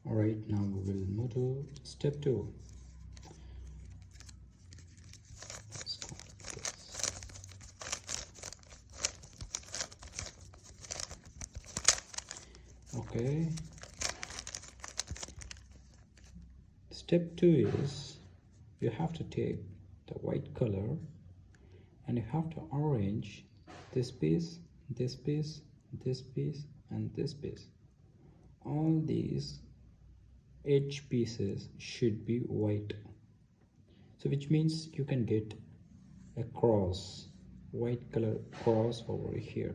All right, now we will move to step 2. Okay, step 2 is you have to take the white color and you have to arrange this piece, this piece, this piece, and this piece. All these edge pieces should be white, so which means you can get a cross, white color cross over here.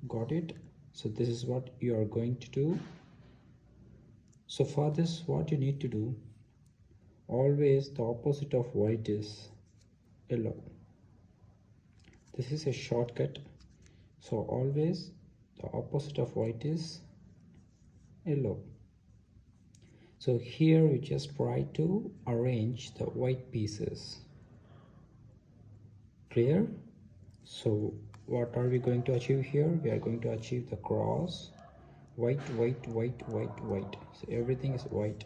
Got it? So this is what you are going to do. So for this, what you need to do, always the opposite of white is yellow. This is a shortcut, so always the opposite of white is yellow. So here we just try to arrange the white pieces. Clear? So what are we going to achieve here? We are going to achieve the cross, white, white, white, white, white. So everything is white.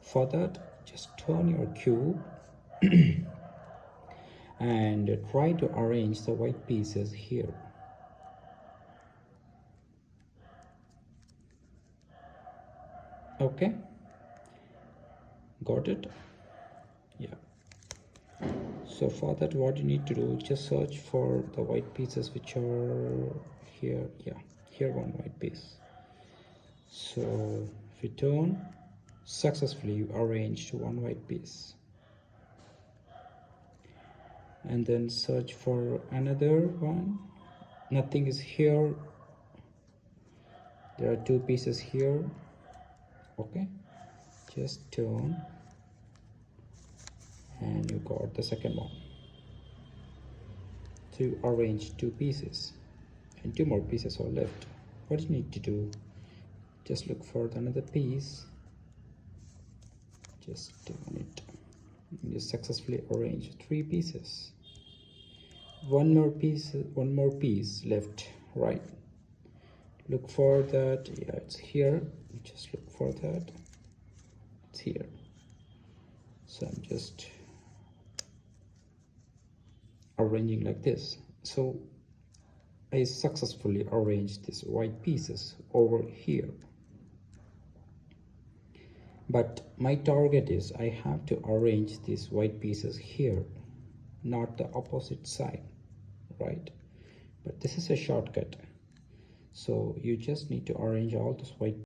For that, just turn your cube and try to arrange the white pieces here. Okay, got it? Yeah. So for that, what you need to do, just search for the white pieces which are here. Yeah, here one white piece. So if you turn, successfully you arranged one white piece, and then search for another one. Nothing is here. There are two pieces here. Okay, just turn and you got the second one. So you arrange two pieces and two more pieces are left. What you need to do, just look for another piece, just turn it, and you successfully arrange three pieces. One more piece left, right? Look for that. Yeah, it's here. Just look for that. It's here. So I'm just arranging like this. So I successfully arranged these white pieces over here. But my target is I have to arrange these white pieces here, not the opposite side, right? But this is a shortcut. So you just need to arrange all those white